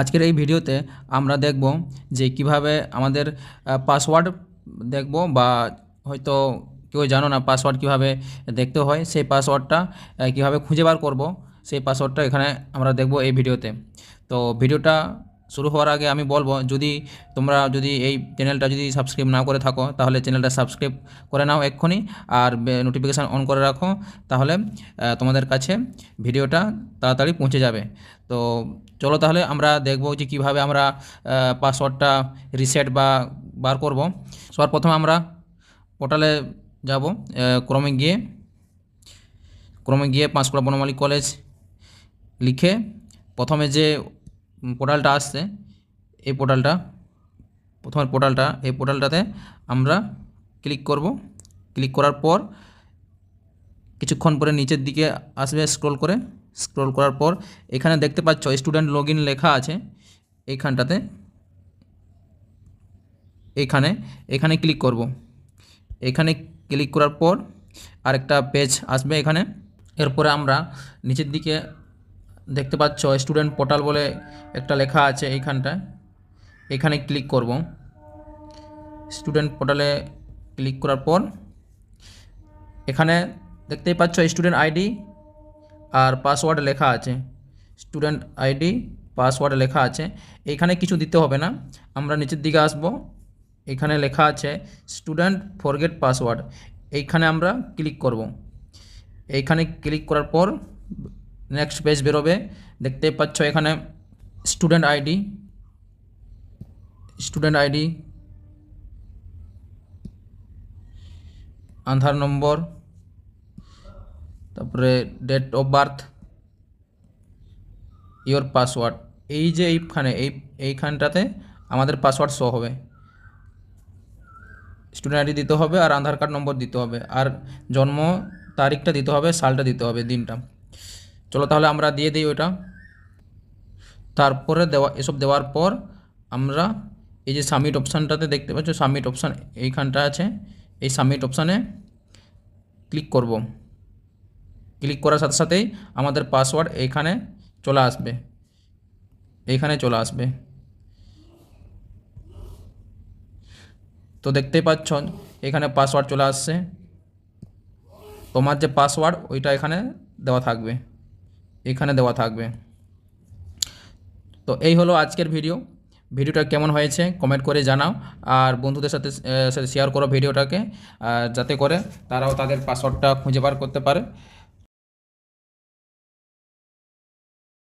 আজকের এই ভিডিওতে আমরা দেখব যে কিভাবে আমাদের পাসওয়ার্ড দেখব বা হয়তো কেউ জানো না পাসওয়ার্ড কিভাবে দেখতে হয়, সেই পাসওয়ার্ডটা কিভাবে খুঁজে বার করব, সেই পাসওয়ার্ডটা এখানে আমরা দেখব এই ভিডিওতে। তো ভিডিওটা শুরু হওয়ার আগে আমি বলবো, তোমরা যদি এই চ্যানেলটা যদি সাবস্ক্রাইব না করে থাকো তাহলে চ্যানেলটা সাবস্ক্রাইব করে নাও এক্ষুনি, আর নোটিফিকেশান অন করে রাখো, তাহলে তোমাদের কাছে ভিডিওটা তাড়াতাড়ি পৌঁছে যাবে। তো চলো তাহলে আমরা দেখব যে কিভাবে আমরা পাসওয়ার্ডটা রিসেট বা বার করব। সবার প্রথমে আমরা পোর্টালে যাব, ক্রমে গিয়ে পাঁশকুড়া বনমালী কলেজ লিখে প্রথমে যে পোর্টালটা আসছে এই পোর্টালটাতে আমরা ক্লিক করব। ক্লিক করার পর কিছুক্ষণ পরে নিচের দিকে আসবে, স্ক্রল করার পর এখানে দেখতে পাচ্ছ স্টুডেন্ট লগইন লেখা আছে। এখানে ক্লিক করব। এখানে ক্লিক করার পর আরেকটা পেজ আসবে এখানে। এরপরে আমরা নিচের দিকে দেখতে পাচ্ছ স্টুডেন্ট পোর্টাল বলে একটা লেখা আছে এখানে ক্লিক করব। স্টুডেন্ট পোর্টালে ক্লিক করার পর এখানে দেখতেই পাচ্ছ স্টুডেন্ট আইডি আর পাসওয়ার্ড লেখা আছে। স্টুডেন্ট আইডি পাসওয়ার্ড লেখা আছে, এখানে কিছু দিতে হবে না। আমরা নিচের দিকে আসব, এখানে লেখা আছে স্টুডেন্ট ফরগেট পাসওয়ার্ড, এইখানে আমরা ক্লিক করব। এইখানে ক্লিক করার পর নেক্সট পেজ বেরোবে। দেখতেই পাচ্ছ এখানে স্টুডেন্ট আইডি, আধার নম্বর, তারপরে date of birth, your password, এই যে এইখানটাতে আমাদের পাসওয়ার্ড শো হবে। স্টুডেন্ট আইডি দিতে হবে আর আধার কার্ড নম্বর দিতে হবে আর জন্ম তারিখটা দিতে হবে, সালটা দিতে হবে, দিনটা। চলো তাহলে আমরা দিয়ে দিই ওইটা। তারপরে এসব দেওয়ার পর আমরা এই যে সাবমিট অপশানটাতে দেখতে পাচ্ছ, সাবমিট অপশান এইখানটা আছে, এই সাবমিট অপশানে ক্লিক করব। ক্লিক করার সাথে সাথেই আমাদের পাসওয়ার্ড এইখানে চলে আসবে। তো দেখতেই পাচ্ছ এখানে পাসওয়ার্ড চলে আসছে। তোমার যে পাসওয়ার্ড ওইটা এখানে দেওয়া থাকবে। তো এই হলো আজকের ভিডিওটা কেমন হয়েছে কমেন্ট করে জানাও, আর বন্ধুদের সাথে শেয়ার করো ভিডিওটাকে, যাতে করে তারাও তাদের পাসওয়ার্ডটা খুঁজে বার করতে পারে।